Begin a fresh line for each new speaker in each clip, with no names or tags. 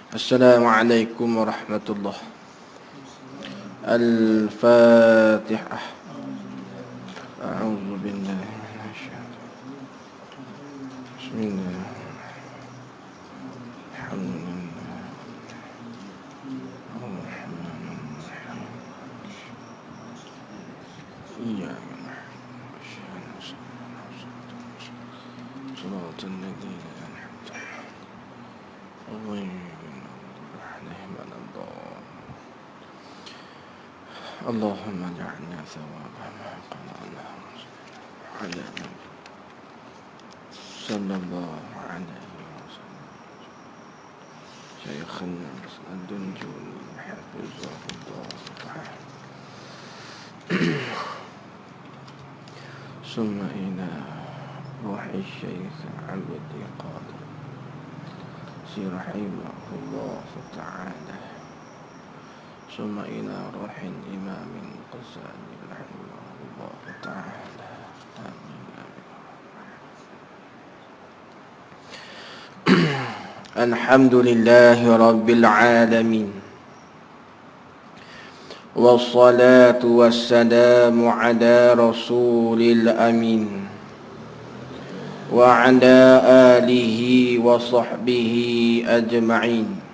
Assalamualaikum warahmatullahi. Al-Fatihah. A'udzu billahi minasyaitonir rajim. Bismillah. Alhamdulillah. Iyyaka na'budu wa iyyaka nasta'in. اللهم اجعلنا ثواب ما قرأنا على النبي صلى الله عليه وسلم. شيخنا الدنجوني حفظه الله تعالى. ثم إلى روح الشيخ عبد القادر رحمه الله تعالى. ثم إلى روح الإمام الغزالي رحمه الله تعالى. آمين آمين. الحمد لله رب العالمين، والصلاة والسلام على رسول الأمين وعلى آله وصحبه أجمعين.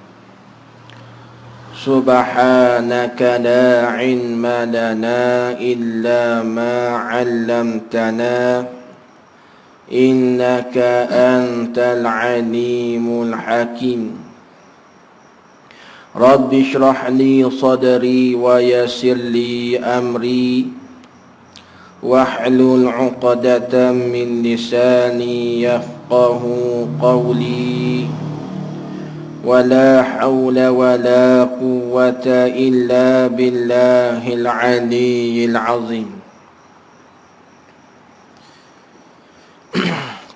سبحانك لا علم لنا إلا ما علمتنا إنك أنت العليم الحكيم. رب اشرح لي صدري ويسر لي أمري واحلل عقدة من لساني يفقه قولي ولا حول ولا قوة إلا بالله العلي العظيم.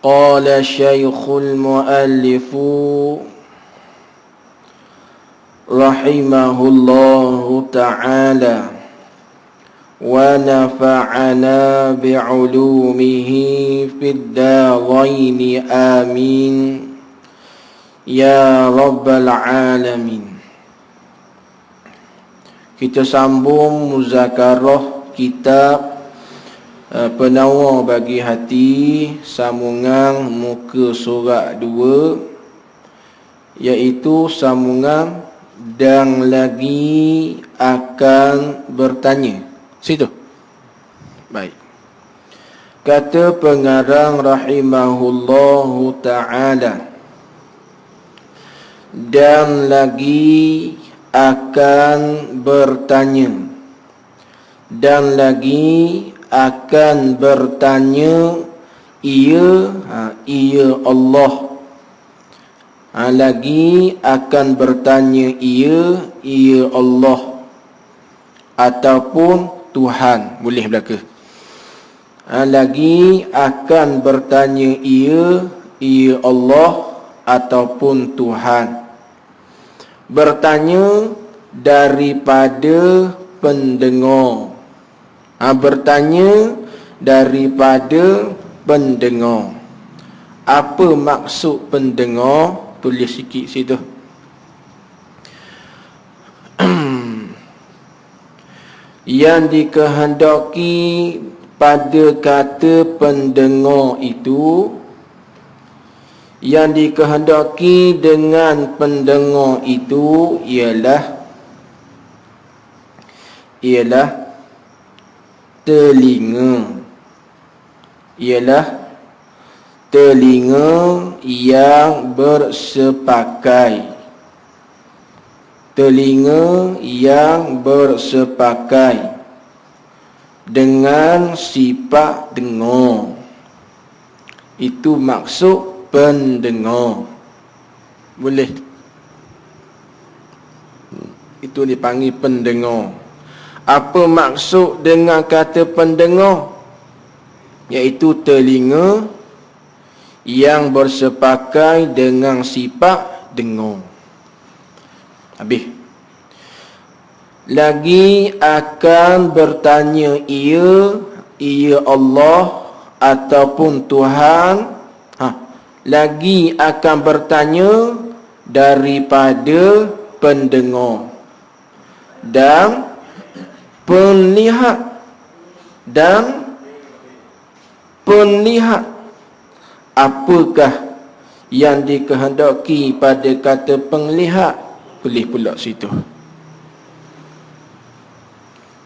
قال الشيخ المؤلف رحمه الله تعالى ونفعنا بعلومه في الدارين آمين ya rabbal alamin. Kita sambung muzakarah kitab Penawar bagi hati, sambungan muka surat 2, iaitu sambungan dan lagi akan bertanya. Situ. Baik. Kata pengarang rahimahullahu ta'ala, dan lagi akan bertanya, dan lagi akan bertanya ia Allah, lagi akan bertanya ia Allah ataupun Tuhan, boleh belaka. Lagi akan bertanya ia Allah ataupun Tuhan. Bertanya daripada pendengar. Bertanya daripada pendengar. Apa maksud pendengar? Tulis sikit situ. Yang dikehendaki pada kata pendengar itu, yang dikehendaki dengan pendengar itu ialah telinga. Ialah telinga yang bersepakai. Telinga yang bersepakai dengan sifat dengar. Itu maksud pendengar. Boleh. Itu dipanggil pendengar. Apa maksud dengan kata pendengar? Iaitu telinga yang bersepakai dengan sifat dengar. Habis. Lagi akan bertanya ia Allah ataupun Tuhan. Lagi akan bertanya daripada pendengar dan penlihat apakah yang dikehendaki pada kata penglihat? Tulis pula situ.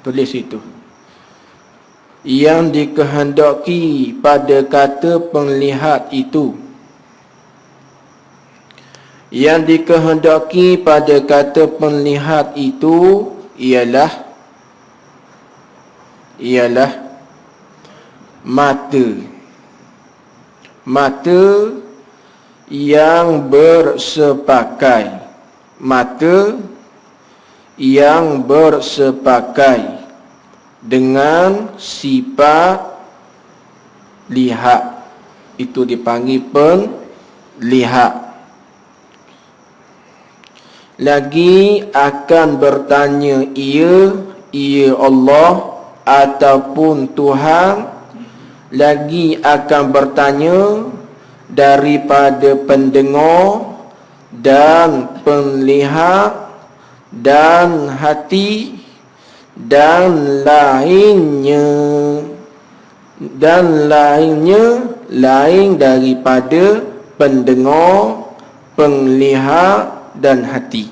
Tulis situ. Yang dikehendaki pada kata penglihat itu. Yang dikehendaki pada kata penlihat itu ialah mata. Mata yang bersepakai. Mata yang bersepakai dengan sifat lihat. Itu dipanggil penlihat. Lagi akan bertanya ia Allah ataupun Tuhan. Lagi akan bertanya daripada pendengar dan penlihat dan hati dan lainnya lain daripada pendengar, penlihat dan hati,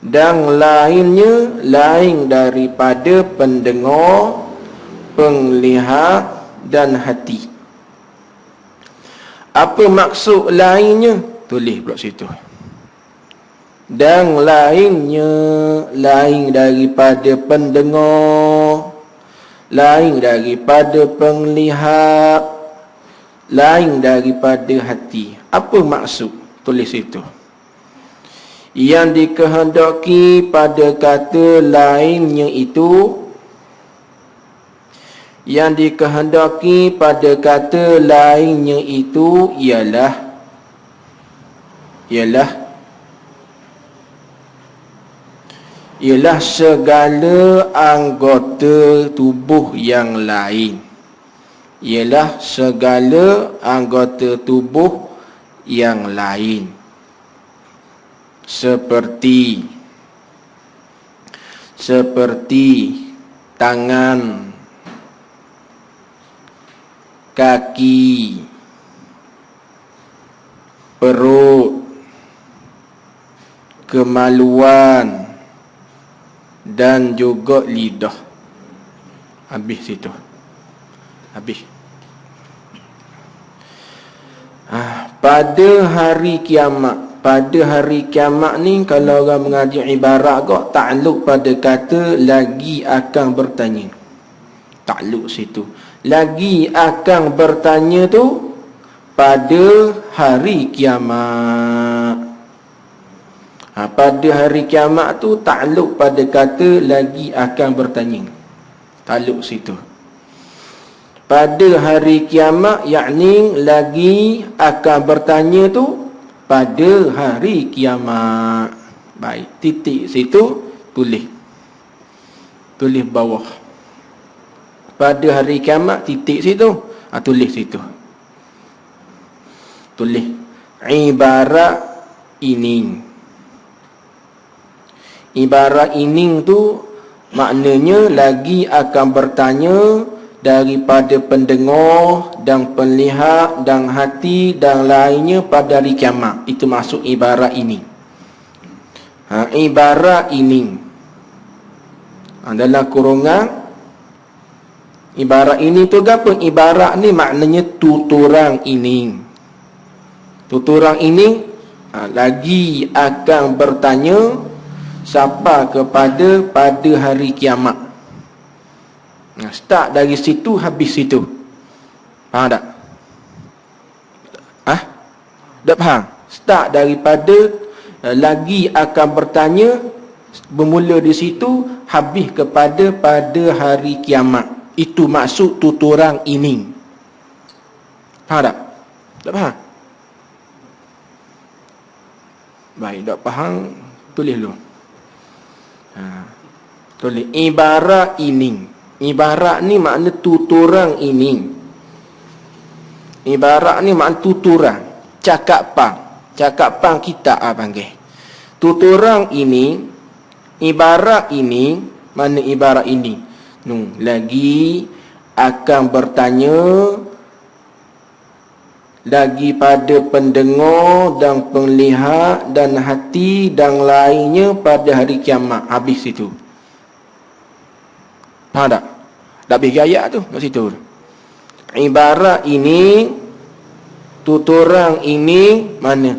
dan lainnya lain daripada pendengar, penlihat dan hati. Apa maksud lainnya? Tulis pula situ. Dan lainnya lain daripada pendengar, lain daripada penglihat, lain daripada hati. Apa maksud? Tulis itu. Yang dikehendaki pada kata lainnya itu, yang dikehendaki pada kata lainnya itu ialah segala anggota tubuh yang lain. Ialah segala anggota tubuh yang lain. Seperti tangan, kaki, perut, kemaluan dan juga lidah. Habis situ. Habis. Pada hari kiamat. Pada hari kiamat ni kalau orang mengaji ibarat kok takluk pada kata lagi akan bertanya. Takluk situ. Lagi akan bertanya tu pada hari kiamat. Pada hari kiamat tu takluk pada kata lagi akan bertanya. Takluk situ. Pada hari kiamat, yakni lagi akan bertanya tu pada hari kiamat. Baik, titik situ tulis. Tulis bawah. Pada hari kiamat, titik situ. Tulis situ. Tulis. Ibarat ini. Ibarat ini tu maknanya lagi akan bertanya daripada pendengar dan penlihat dan hati dan lainnya pada hari kiamat. Itu maksud ibarat ini. Ibarat ini. Dalam kurungan ibarat ini tu apa? Ibarat ni maknanya tuturang ini. Tuturang ini lagi akan bertanya siapa kepada pada hari kiamat. Start dari situ, habis situ. Faham tak? Tak faham? Start daripada lagi akan bertanya, bermula di situ, habis kepada pada hari kiamat. Itu maksud tuturang ini. Faham tak? Tak faham? Baik, tak faham, tulis dulu. Tulis ibarat ini. Ibarat ni makna tuturang ini. Ibarat ni makna tuturang, cakapan. Cakapan kita panggil. Tuturang ini, ibarat ini, mana ibarat ini? Lagi akan bertanya lagi pada pendengar dan penglihat dan hati dan lainnya pada hari kiamat. Habis itu. Faham tak? Dah habis ayat tu kat situ. Ibarat ini, tuturang ini mana?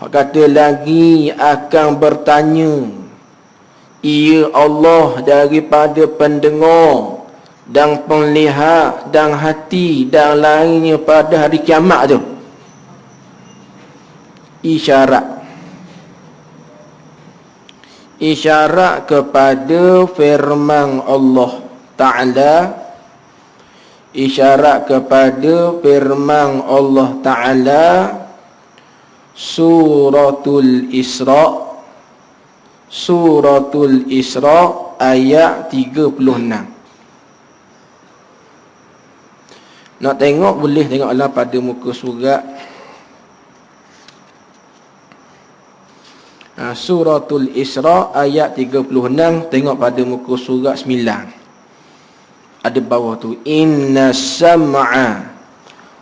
Kata lagi akan bertanya ia Allah daripada pendengar dan penglihat dan hati dan lainnya pada hari kiamat tu. Isyarat kepada firman Allah Ta'ala, isyarat kepada firman Allah Ta'ala Suratul Isra ayat 36. Nak tengok boleh tengoklah pada muka surat Suratul Isra ayat 36. Tengok pada muka surat 9. Ada bawah tu, inna sam'a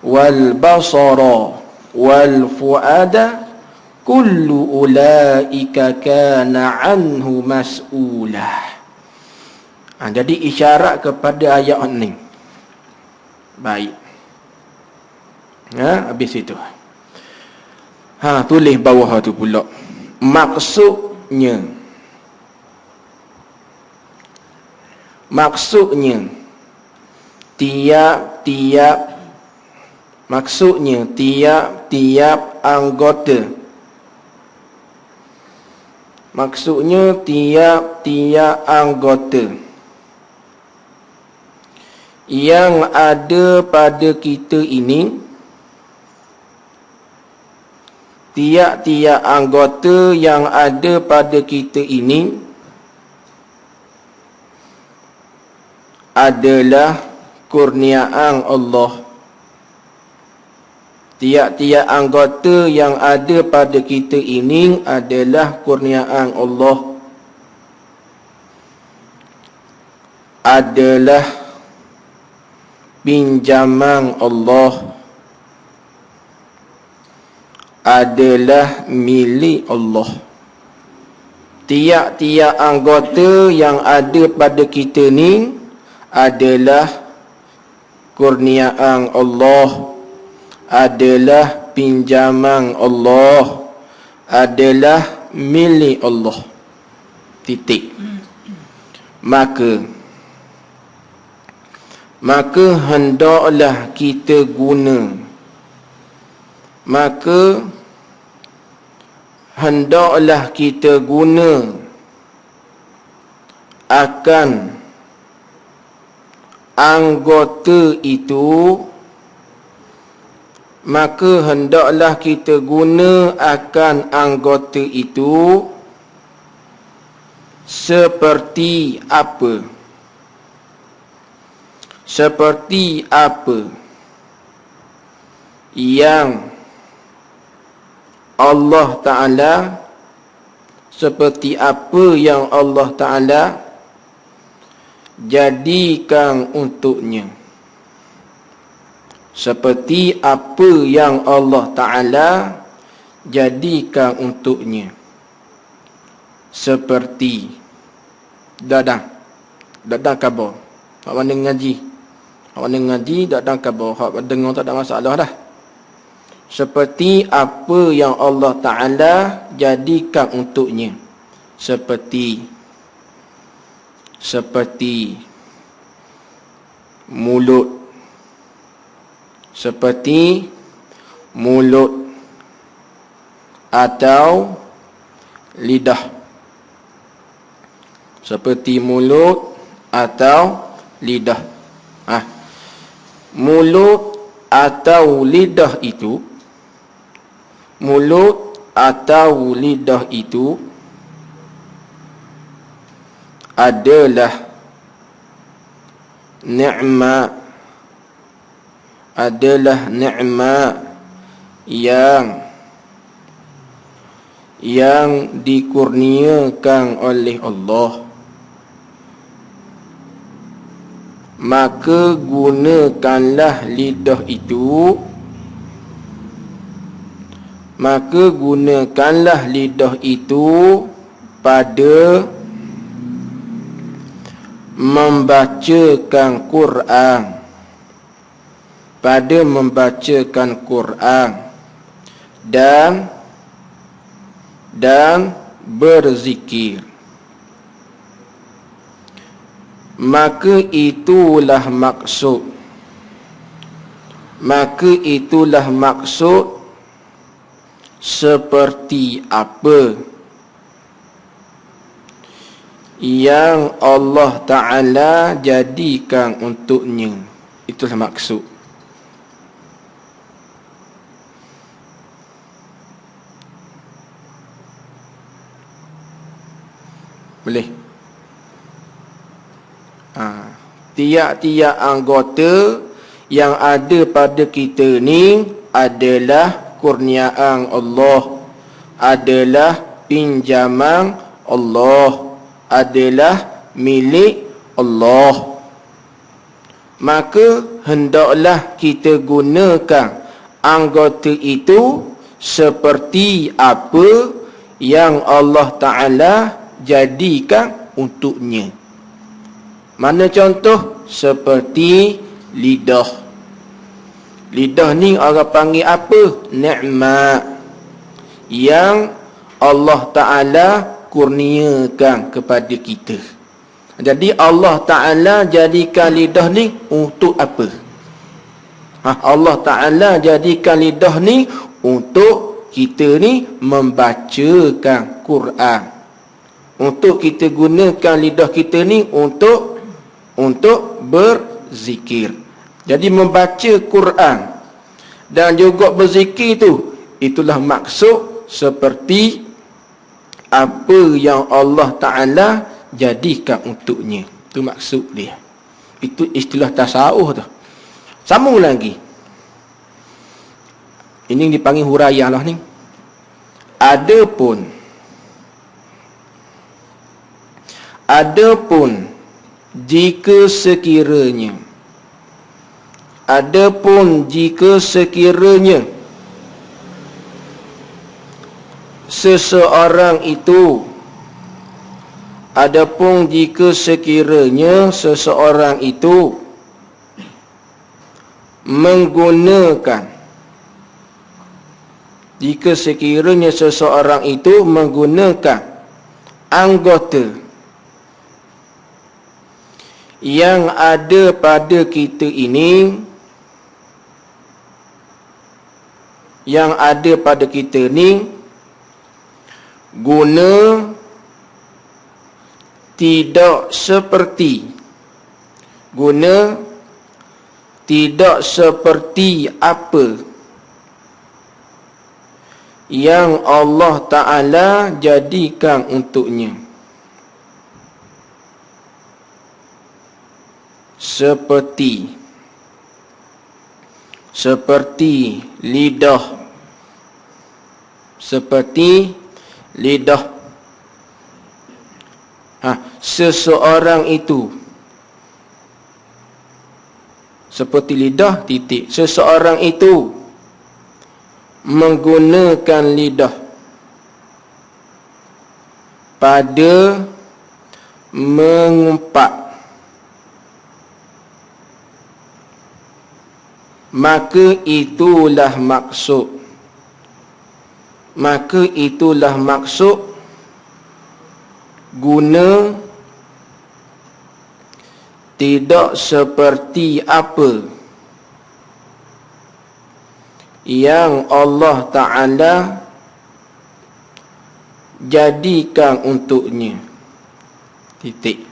wal basara wal fuada kullu ulaika kana anhu mas'ulah. Jadi isyarat kepada ayat ni. Baik. Habis itu. Tulis bawah tu pula. Maksudnya tiap-tiap anggota yang ada pada kita ini, tiap-tiap anggota yang ada pada kita ini adalah kurniaan Allah. Tiap-tiap anggota yang ada pada kita ini adalah kurniaan Allah, adalah pinjaman Allah, adalah milik Allah. Tiap-tiap anggota yang ada pada kita ni adalah kurniaan Allah, adalah pinjaman Allah, adalah milik Allah. Titik. Maka hendaklah kita guna, akan anggota itu, seperti apa yang Allah Ta'ala jadikan untuknya. Seperti apa yang Allah Ta'ala jadikan untuknya. Seperti dadang khabar. Hak mana ngaji dadang khabar. Hak dengar tak ada masalah dah. Seperti apa yang Allah Ta'ala jadikan untuknya. Seperti mulut, atau lidah. Seperti mulut atau lidah. Mulut atau lidah itu adalah nikmat yang yang dikurniakan oleh Allah, maka gunakanlah lidah itu, pada membacakan Quran, dan berzikir. Maka itulah maksud seperti apa yang Allah Ta'ala jadikan untuknya. Itulah maksud. Boleh? Tiap-tiap anggota yang ada pada kita ni adalah kurniaan Allah, adalah pinjaman Allah, adalah milik Allah. Maka hendaklah kita gunakan anggota itu seperti apa yang Allah Ta'ala jadikan untuknya. Mana contoh? Seperti lidah. Lidah ni orang panggil apa? Nikmat yang Allah Ta'ala kurniakan kepada kita. Jadi Allah Ta'ala jadikan lidah ni untuk apa? Allah Ta'ala jadikan lidah ni untuk kita ni membacakan Quran. Untuk kita gunakan lidah kita ni untuk berzikir. Jadi membaca Quran dan juga berzikir itulah maksud seperti apa yang Allah Ta'ala jadikan untuknya. Itu maksud dia. Itu istilah tasawuf tu. Sambung lagi. Ini dipanggil huraiah lah ni. Adapun jika sekiranya seseorang itu menggunakan anggota yang ada pada kita ini, guna tidak seperti apa yang Allah Ta'ala jadikan untuknya. Seperti lidah. Seseorang itu seperti lidah titik. Seseorang itu menggunakan lidah pada mengumpat, maka itulah maksud guna tidak seperti apa yang Allah Ta'ala jadikan untuknya. Titik.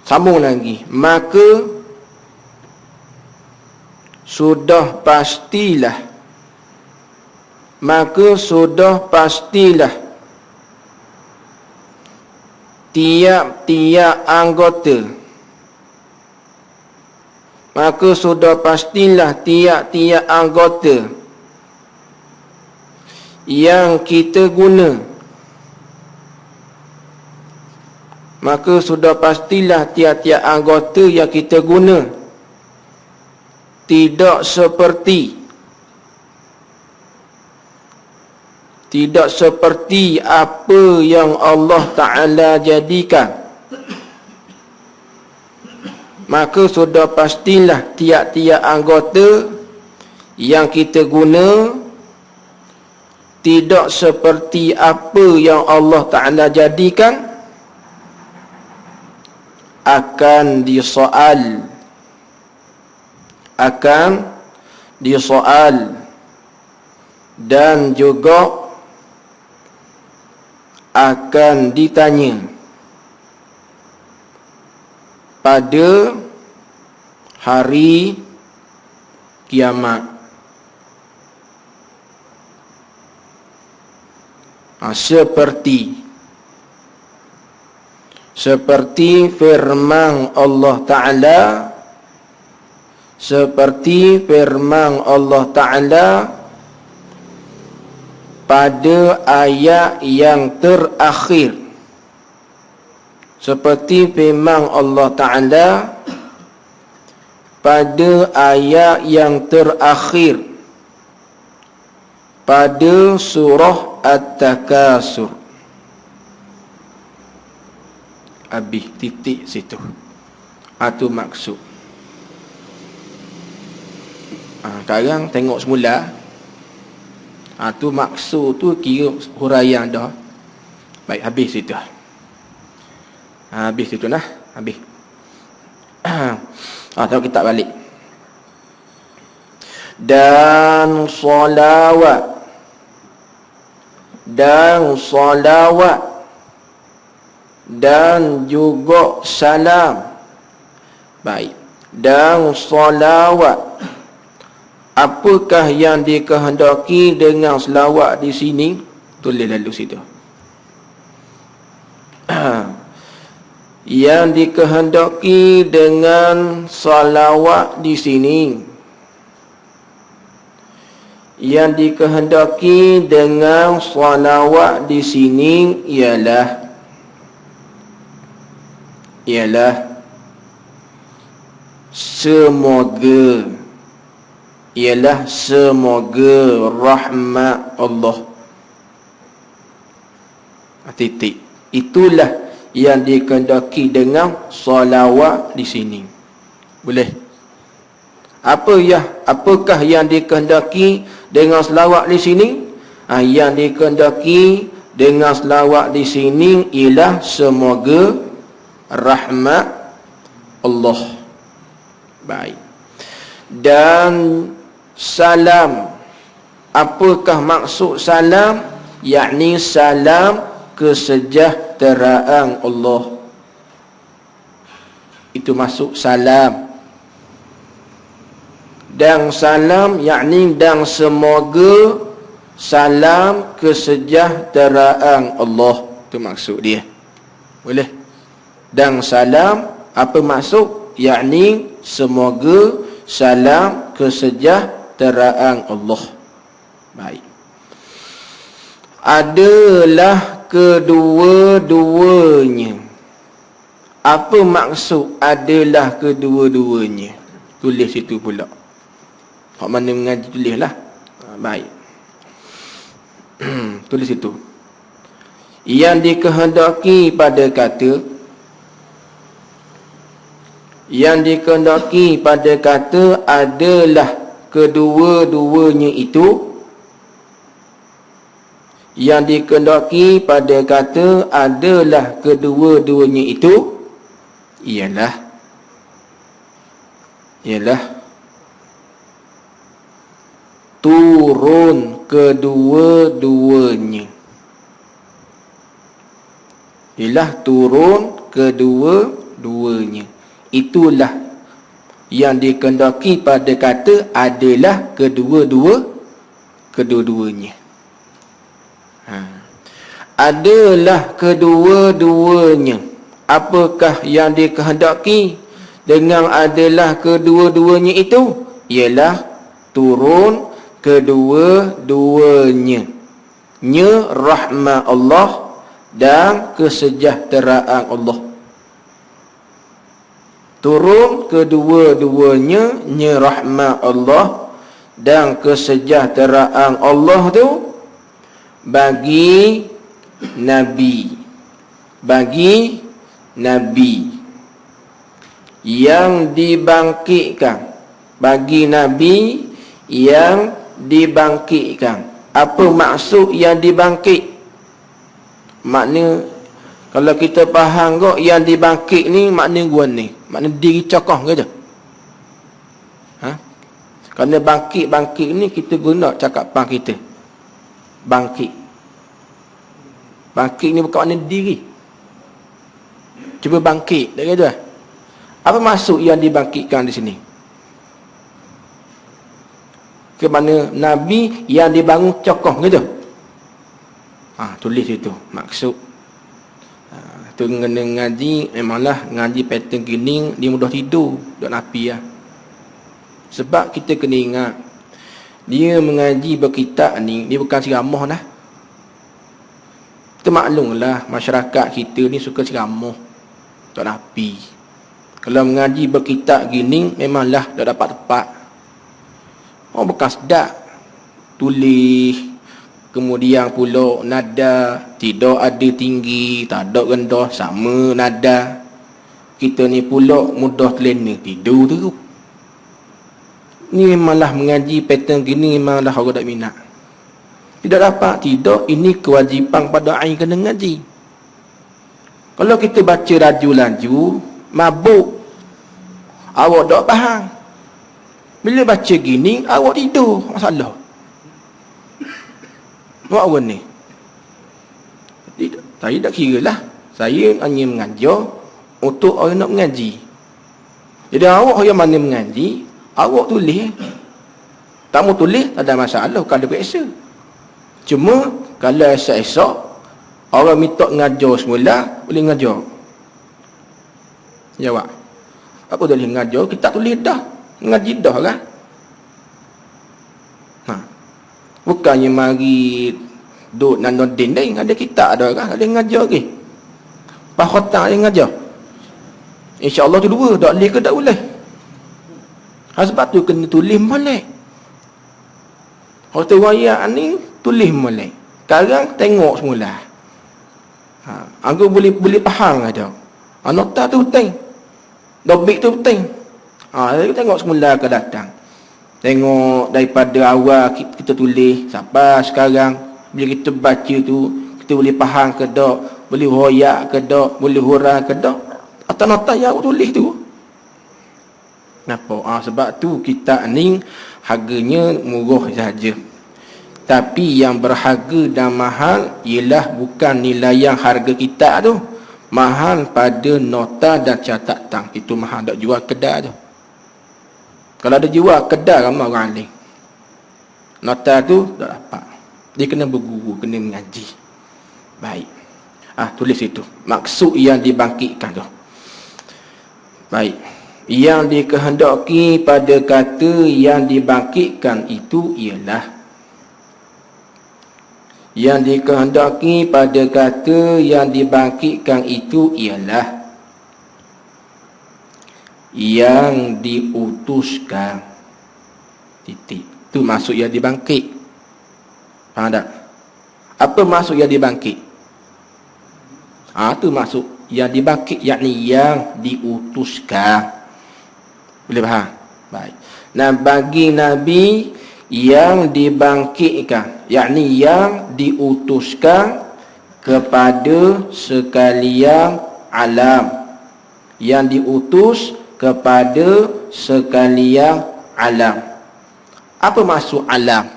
Sambung lagi. Maka sudah pastilah tiap-tiap anggota, maka sudah pastilah tiap-tiap anggota yang kita guna, maka sudah pastilah tiap-tiap anggota yang kita guna tidak seperti apa yang Allah Ta'ala jadikan. Maka sudah pastilah tiap-tiap anggota yang kita guna tidak seperti apa yang Allah Ta'ala jadikan, akan disoal dan juga akan ditanya pada hari kiamat. Seperti firman Allah Ta'ala, pada ayat yang terakhir. Seperti firman Allah Ta'ala pada ayat yang terakhir pada surah At-Takasur. Habis titik situ. Itu maksud. Sekarang tengok semula. Itu maksud tu kira huraian dah. Baik, habis situ. Habis situ nah. Habis. Tengok kitab balik. Dan salawat dan juga salam. Baik. Dan salawat. Apakah yang dikehendaki dengan selawat di sini? Tulis lalu situ. Yang dikehendaki dengan salawat di sini, yang dikehendaki dengan salawat di sini ialah semoga rahmat Allah. Titik. Itulah yang dikehendaki dengan salawat di sini. Boleh? Apakah yang dikehendaki dengan selawat di sini? Yang dikehendaki dengan selawat di sini ialah semoga rahmat Allah. Baik. Dan salam. Apakah maksud salam? Yakni salam kesejahteraan Allah. Itu masuk salam. Dan salam yakni dan semoga salam kesejahteraan Allah. Itu maksud dia. Boleh? Dan salam apa maksud? Yakni semoga salam kesejahteraan Allah. Baik. Adalah kedua-duanya. Apa maksud adalah kedua-duanya? Tulis situ pula. Hak mana mengaji tulislah. Baik. Tulis situ. Yang dikehendaki pada kata, adalah kedua-duanya itu. Yang dikehendaki pada kata adalah kedua-duanya itu ialah turun kedua-duanya. Itulah yang dikehendaki pada kata adalah kedua-duanya. Adalah kedua-duanya. Apakah yang dikehendaki dengan adalah kedua-duanya itu ialah turun kedua-duanya rahmat Allah dan kesejahteraan Allah. Turun kedua-duanya rahmat Allah dan kesejahteraan Allah tu bagi Nabi yang dibangkitkan, bagi Nabi yang dibangkitkan. Apa maksud yang dibangkit? Makna kalau kita faham kok yang dibangkit ni makna gua ni, makna diri cokoh ke je. Kerana bangkit ni kita guna cakapan kita. Bangkit ni bukan makna diri. Cuba bangkit, tak kata? Apa maksud yang dibangkitkan di sini? Ke mana Nabi yang dibangun cokoh gitu. Tulis itu maksud. Tu kena ngaji, memanglah ngaji pattern gini dia mudah tidur, duk napi lah. Sebab kita kena ingat dia mengaji berkitab ni, dia bukan ceramah lah. Kita maklumlah masyarakat kita ni suka ceramah, duk napi. Kalau mengaji berkitab gini memanglah dah dapat tepat. Bukan sedap tulis, kemudian pula nada tidak ada tinggi, tak ada rendah, sama nada. Kita ni pula mudah terlena, tidur terus. Ni memanglah mengaji pattern gini memanglah orang tak minat. Tidak dapat, tidak, ini kewajipan pada ain kena ngaji. Kalau kita baca laju-laju, mabuk, awak tak faham. Bila baca gini, awak tidur, masalah. Buat apa ni? Saya tak kira lah. Saya hanya mengajar untuk orang nak mengaji. Jadi awak yang mana mengaji, awak tulis. Tak mau tulis, tak ada masalah. Kalau biasa. Cuma, kalau esok-esok, orang minta mengajar semula, boleh mengajar. Jawab. Apa boleh mengajar? Kita tulis dah. Ngaji dah kan? Bukannya mari duduk nanodin dah, ada kitab dah kan? Ada ngajar ke? Pakhotang ada ngajar. InsyaAllah tu dua, tak boleh ke tak boleh? Sebab tu kena tulis molek. Hotel wayang ni tulis molek. Sekarang tengok semula. Aku boleh faham ada. Nota tu penting. Dobik tu penting. Kita tengok semula ke datang. Tengok daripada awal kita tulis sampai sekarang. Bila kita baca tu, kita boleh faham ke tak, boleh royak ke tak, boleh hurang ke tak, atau nota yang aku tulis tu. Kenapa? Sebab tu kitab ni harganya murah saja. Tapi yang berharga dan mahal ialah bukan nilai yang harga kitab tu. Mahal pada nota dan catatan. Itu mahal tak jual kedai tu. Kalau ada jual kedai, ramai orang alim. Nota tu tak dapat. Dia kena berguru, kena mengaji. Baik. Tulis itu. Maksud yang dibangkitkan tu. Baik. Yang dikehendaki pada kata yang dibangkitkan itu ialah. Yang dikehendaki pada kata yang dibangkitkan itu ialah yang diutuskan. Titik. Itu maksud yang dibangkit. Faham tak? Apa maksud yang dibangkit? Itu maksud yang dibangkit, yakni yang diutuskan. Boleh faham? Baik. Nah, bagi Nabi yang dibangkitkan, yakni yang diutuskan kepada sekalian alam. Yang diutus kepada sekalian alam. Apa maksud alam?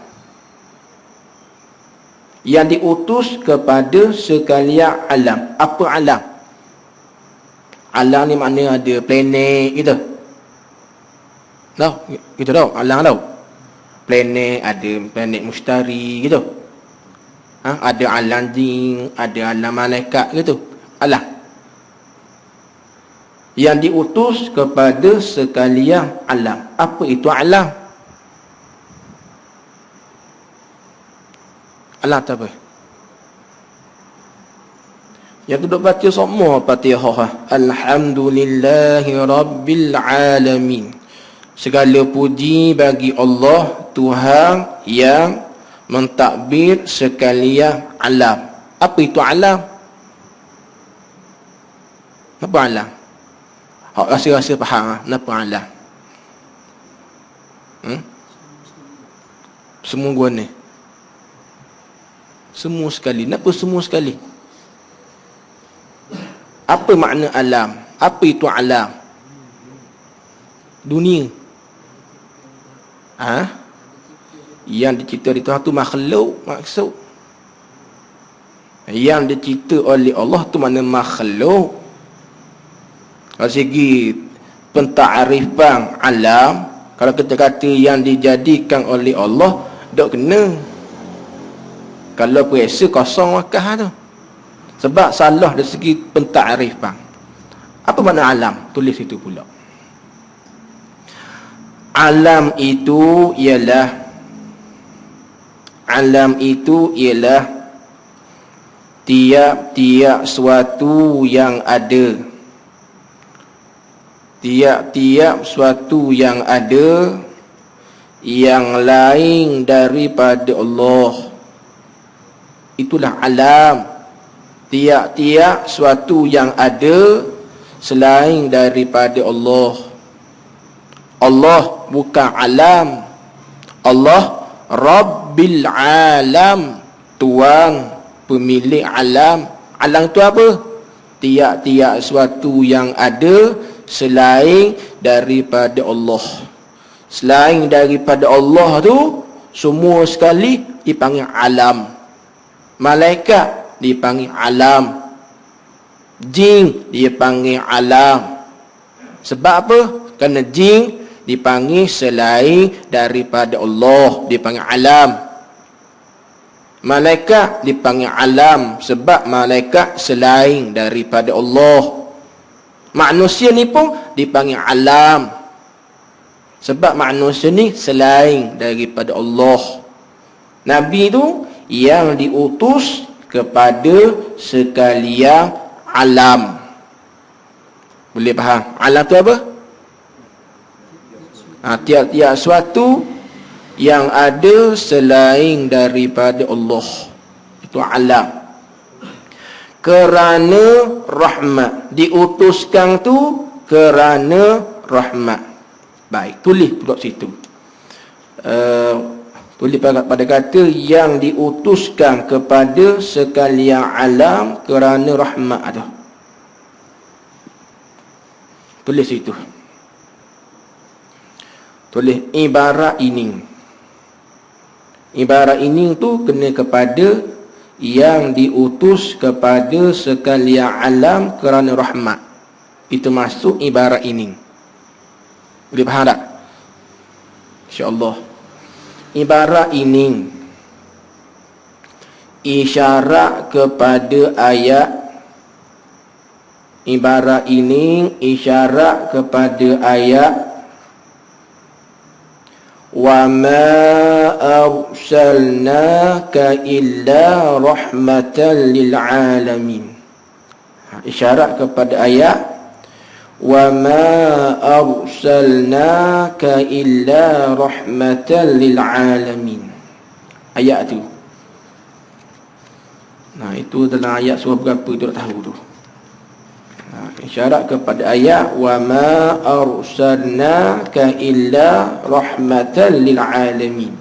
Yang diutus kepada sekalian alam. Apa alam? Alam ni makna ada planet gitu. Tahu? Kita tahu alam tahu. Planet, ada planet mustari gitu. Ada alam jin, ada alam malaikat gitu. Alam. yang diutus kepada sekalian alam. Apa itu alam? Alam tu apa? Yang duduk baca semua Fatihah. Alhamdulillahi Rabbil Alamin. Segala puji bagi Allah, Tuhan yang mentadbir sekalian alam. Apa itu alam? Apa alam? Hak rasa-rasa faham kenapa alam? Semua gua ni. Semua sekali. Kenapa semua sekali? Apa makna alam? Apa itu alam? Dunia. Yang dicipta di Tuhan tu makhluk, maksud. Yang dicipta oleh Allah tu mana makhluk. Kalau segi pentakrifan alam, kalau kita kata yang dijadikan oleh Allah, tak kena. Kalau perasa kosong wakah tu. Sebab salah dari segi pentakrifan. Apa makna alam? Tulis itu pula. Alam itu ialah tiap-tiap suatu yang ada. Tiap-tiap suatu yang ada yang lain daripada Allah. Itulah alam. Tiap-tiap suatu yang ada selain daripada Allah. Allah bukan alam. Allah Rabbil Alam, Tuhan pemilik alam. Alam tu apa? Tiap-tiap suatu yang ada selain daripada Allah. Selain daripada Allah tu semua sekali dipanggil alam. Malaikat dipanggil alam. Jin dipanggil alam. Sebab apa? Kerana jin dipanggil selain daripada Allah, dipanggil alam. Malaikat dipanggil alam sebab malaikat selain daripada Allah. Manusia ni pun dipanggil alam sebab manusia ni selain daripada Allah. Nabi tu yang diutus kepada sekalian alam. Boleh faham? Alam tu apa? Tiap-tiap suatu yang ada selain daripada Allah. Itu alam. Kerana rahmat. Diutuskan tu kerana rahmat. Baik, tulis pula situ. Tulis pada kata yang diutuskan kepada sekalian alam kerana rahmat tu. Tulis situ. Tulis ibarat ini. Ibarat ini tu kena kepada yang diutus kepada sekalian alam kerana rahmat. Itu masuk ibarat ini. Boleh faham tak? InsyaAllah. Ibarat ini isyarat kepada ayat. Ibarat ini isyarat kepada ayat wa ma arsalnaka illa rahmatan lil alamin. Isyarat kepada ayat wa ma arsalnaka illa rahmatan lil alamin. Ayat tu. Itu dalam ayat surah berapa tu tak tahu tu. Isyarat kepada ayat wa ma arsalnaka illa rahmatan lil alamin.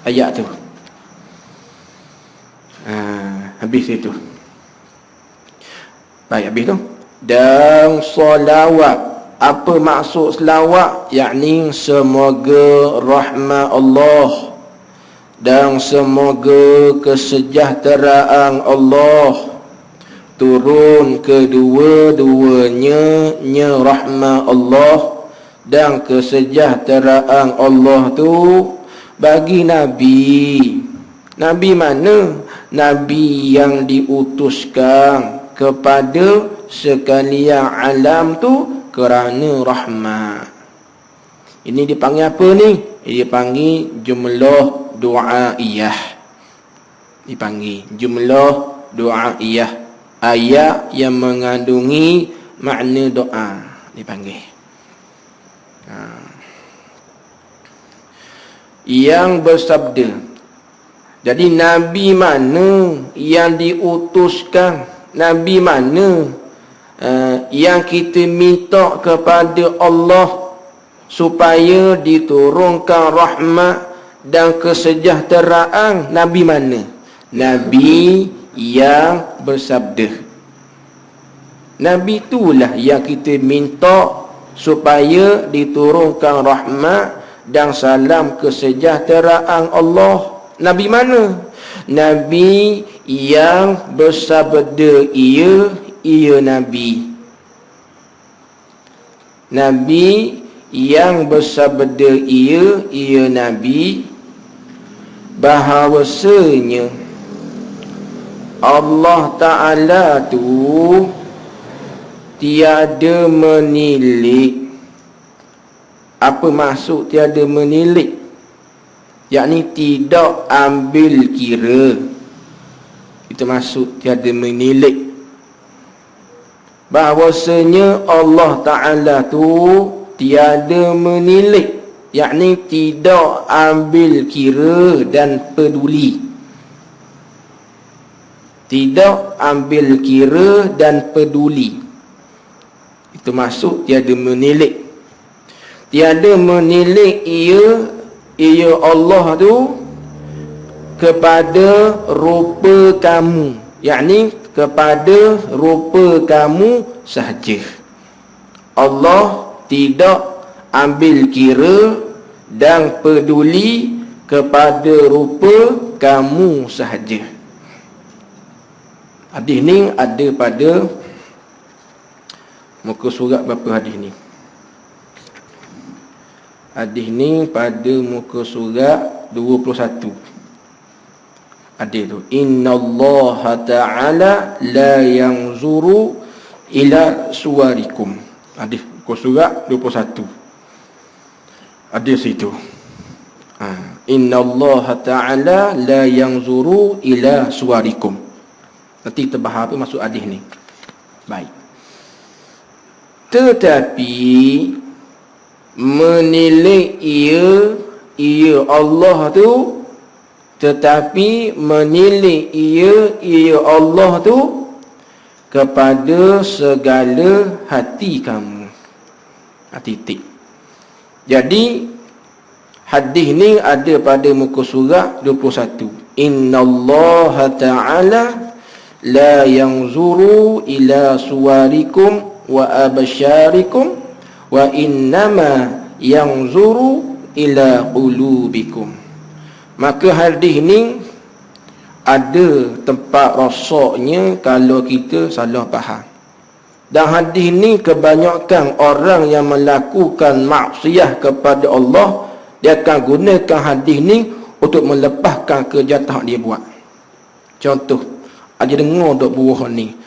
Ayat tu. Habis itu. Baik, habis tu. Dan salawat. Apa maksud salawat? Yakni semoga rahmat Allah dan semoga kesejahteraan Allah turun kedua-duanya rahmat Allah dan kesejahteraan Allah tu bagi Nabi. Nabi mana? Nabi yang diutuskan kepada sekalian alam tu kerana rahmat. Ini dipanggil apa ni? Dipanggil jumlah du'aiyah. Dipanggil jumlah du'aiyah. Ayat yang mengandungi makna doa dipanggil. Yang bersabda. Jadi Nabi mana yang diutuskan? Nabi mana yang kita minta kepada Allah supaya diturunkan rahmat dan kesejahteraan? Nabi mana? Nabi yang bersabda. Nabi itulah yang kita minta supaya diturunkan rahmat dan salam kesejahteraan Allah. Nabi mana? Nabi yang bersabda ia Nabi. Nabi yang bersabda ia Nabi, bahawasanya Allah Ta'ala tu tiada menilik. Apa maksud tiada menilik? Yakni tidak ambil kira. Itu maksud tiada menilik. Bahawasanya Allah Ta'ala tu tiada menilik, yakni tidak ambil kira dan peduli. Tidak ambil kira dan peduli. Itu maksud tiada menilik. Tiada menilik ia Allah tu kepada rupa kamu, yakni kepada rupa kamu sahaja. Allah tidak ambil kira dan peduli kepada rupa kamu sahaja. Hadis ni ada pada muka surat berapa hadis ni? Hadis ni pada muka surat 21. Ada tu. Innallaha ta'ala la yanzuru ila suwarikum. Hadis muka surat 21. Ada situ. Innallaha ta'ala la yanzuru ila suwarikum. Nanti kita bahas apa maksud hadis ni. Baik. Tetapi menilik ia Allah tu, tetapi menilik ia Allah tu kepada segala hati kamu. Titik. Jadi hadis ni ada pada muka surat 21. Innallaha ta'ala la yanzuru ila suwarikum wa absyarikum wa innama yanzuru ila qulubikum. Maka hadis ni ada tempat rosaknya kalau kita salah faham. Dan hadis ni kebanyakan orang yang melakukan maksiat kepada Allah, dia akan gunakan hadis ni untuk melepaskan kejahatan dia buat. Contoh, ada dengar dok buah ni,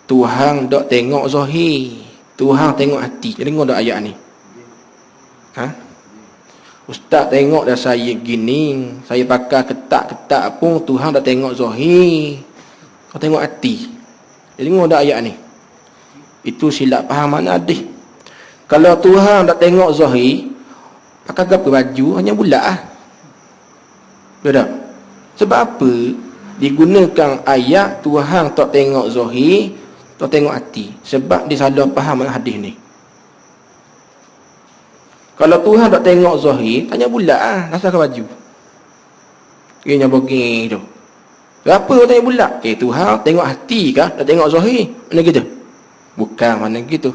Tuhan dok tengok zahir, Tuhan tengok hati. Dia dengar dok ayat ni? Ustaz tengok dah saya gini, saya pakai ketak-ketak pun Tuhan dah tengok zahir, kau tengok hati. Dia dengar dak ayat ni? Itu silap faham makna hadis. Kalau Tuhan dah tengok zahir, pakai apa baju hanya bulat ah. Betul? Sebab apa digunakan ayat Tuhan tak tengok zahir, tak tengok hati? Sebab dia salah faham hadis ni. Kalau Tuhan tak tengok zahir, tanya bulat ah, asal ke baju. Dia bagi tu. Kenapa kau tanya bulat? Tuhan tengok hati kah? Tak tengok zahir? Mana gitu? Bukan mana gitu.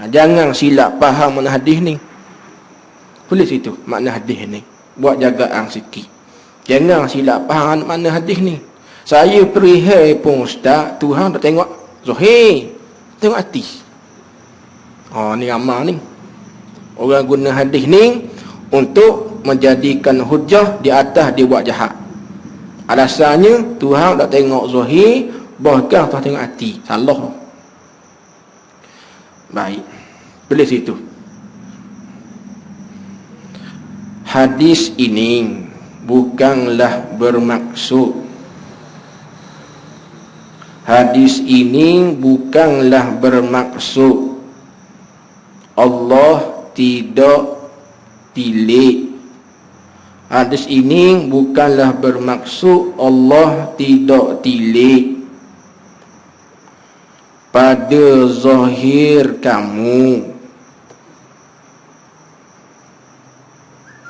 Jangan silap faham makna hadis ni. Tulis itu makna hadis ni. Buat jagaan sikit. Jangan silap faham makna hadis ni. Saya perihal pun ustaz, Tuhan tak tengok zahir, tengok hati. Ni amal ni. Orang guna hadis ni untuk menjadikan hujah di atas dia buat jahat. Alasannya Tuhan tak tengok zahir, bahkan tuan tengok hati. Salah. Baik. Boleh situ. Hadis ini bukanlah bermaksud Allah tidak tilik. Hadis ini bukanlah bermaksud Allah tidak tilik pada zahir kamu,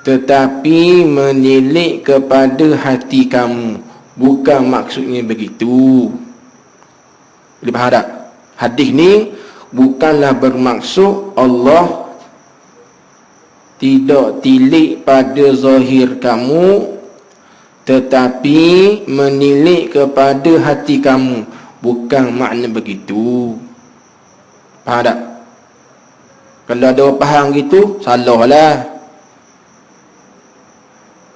tetapi menilik kepada hati kamu. Bukan maksudnya begitu. Boleh faham tak? Hadis ni bukanlah bermaksud Allah tidak tilik pada zahir kamu, tetapi menilik kepada hati kamu. Bukan makna begitu. Faham tak? Kalau ada orang faham gitu, salah lah.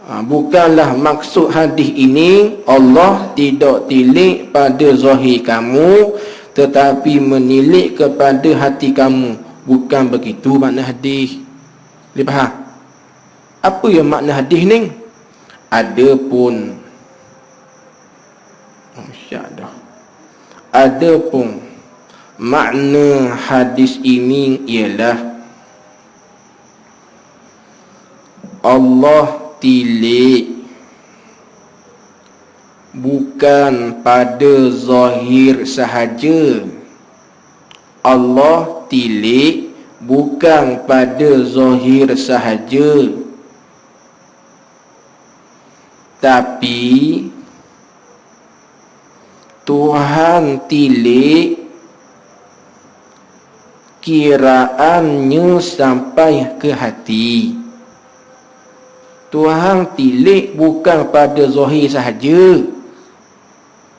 Bukanlah maksud hadis ini Allah tidak tilik pada zahir kamu, tetapi menilik kepada hati kamu. Bukan begitu makna hadis. Boleh faham? Apa yang makna hadis ni? Adapun makna hadis ini ialah Allah tilik bukan pada zahir sahaja. Allah tilik bukan pada zahir sahaja, tapi Tuhan tilik kiraannya sampai ke hati. Tuhan tilik bukan pada zahir sahaja,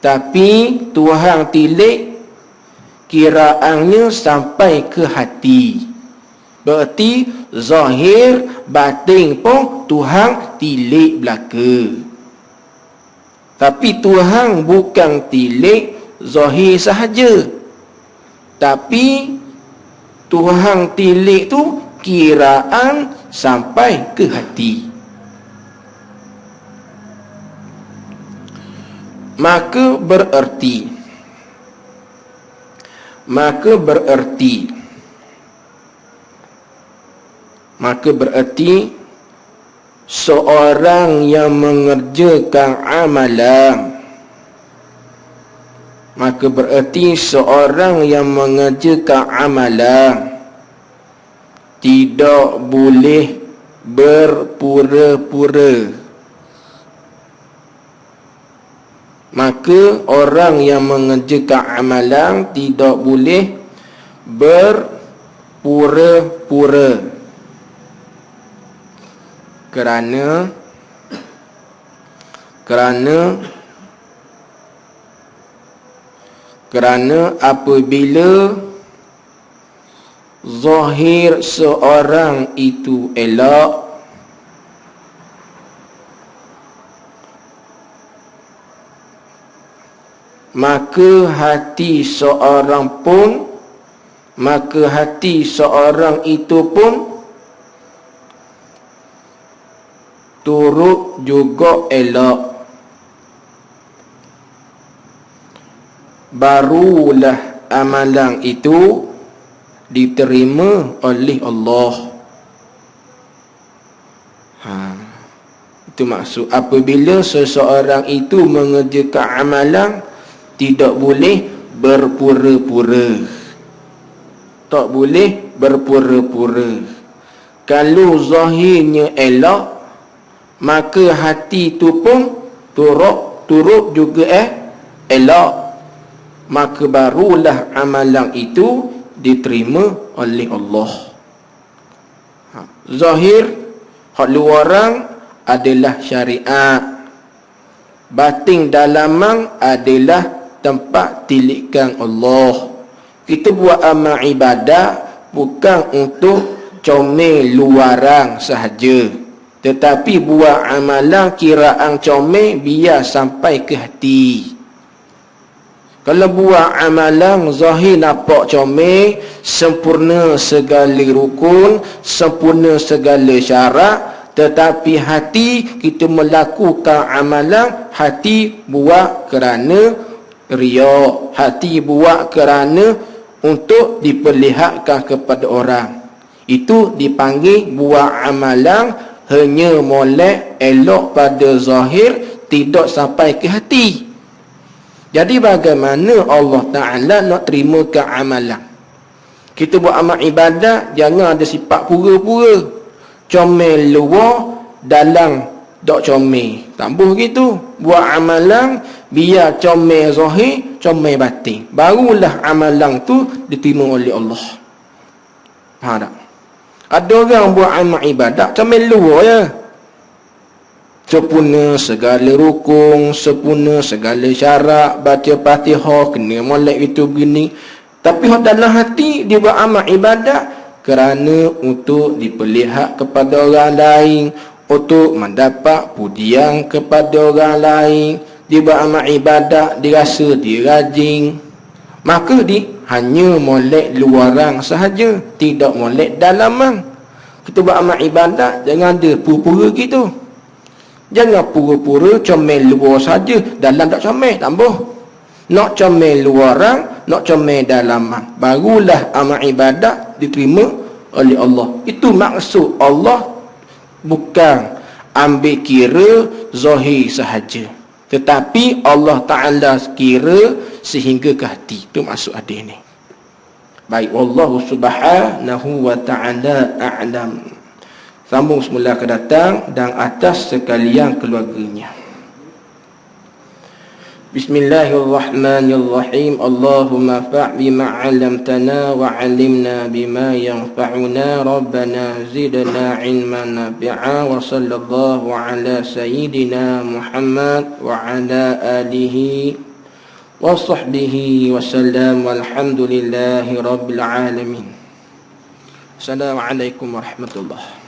tapi Tuhan tilik kiraannya sampai ke hati. Berarti zahir batin pun Tuhan tilik belaka. Tapi Tuhan bukan tilik zahir sahaja, tapi Tuhan tilik tu kiraan sampai ke hati. Maka berarti seorang yang mengerjakan amalan tidak boleh berpura-pura. Maka orang yang mengerjakan amalan tidak boleh berpura-pura, kerana apabila zahir seorang itu elok, maka hati seorang itu pun turut juga elok. Barulah amalan itu diterima oleh Allah. Itu maksud apabila seseorang itu mengerjakan amalan tidak boleh berpura-pura. Tak boleh berpura-pura. Kalau zahirnya elok, maka hati itu pun turut juga elok. Maka barulah amalan itu diterima oleh Allah. Zahir hak luaran adalah syariat, batin dalaman adalah tempat tilikan Allah. Kita buat amal ibadah bukan untuk comel luaran sahaja, tetapi buat amalan kiraan comel biar sampai ke hati. Kalau buat amalan zahir nampak comel, sempurna segala rukun, sempurna segala syarat, tetapi hati kita melakukan amalan, hati buat kerana riya, hati buat kerana untuk diperlihatkan kepada orang. Itu dipanggil buat amalan hanya molek elok pada zahir, tidak sampai ke hati. Jadi bagaimana Allah Ta'ala nak terima ke amalan? Kita buat amal ibadat, jangan ada sifat pura-pura. Comel luar, dalam tak comel. Tak boleh gitu. Buat amalan, biar comel zahir, comel batin. Barulah amalan tu diterima oleh Allah. Faham tak? Ada orang buat amal ibadat, comel luar ya. Sempurna segala rukun, sempurna segala syarat, baca Fatihah, kena molek itu begini. Tapi dalam hati dia buat amal ibadat kerana untuk diperlihat kepada orang lain, untuk mendapat pujian kepada orang lain. Dia buat amal ibadat, dia rasa dia rajin. Maka dia hanya molek luaran sahaja, tidak molek dalaman. Kita buat amal ibadat, jangan ada pura-pura gitu. Jangan pura-pura comel luar saja, dalam tak comel, tambah. Nak comel luaran, nak comel dalaman. Barulah amal ibadat diterima oleh Allah. Itu maksud Allah, bukan ambil kira zahir sahaja, tetapi Allah Ta'ala kira sehingga ke hati. Itu maksud hadis ni. Baik, wallahu subhanahu wa ta'ala a'lam. Sambung semula ke datang dan atas sekalian keluarganya. Bismillahirrahmanirrahim. Allahumma fa'bi ma'alamtana wa 'alimna bima yanfa'una. Rabbana zidna 'ilman nafi'a. Wa sallallahu ala sayyidina Muhammad wa ala alihi wa sahbihi wa sallam. Walhamdulillahi rabbil alamin. Assalamualaikum warahmatullahi wabarakatuh.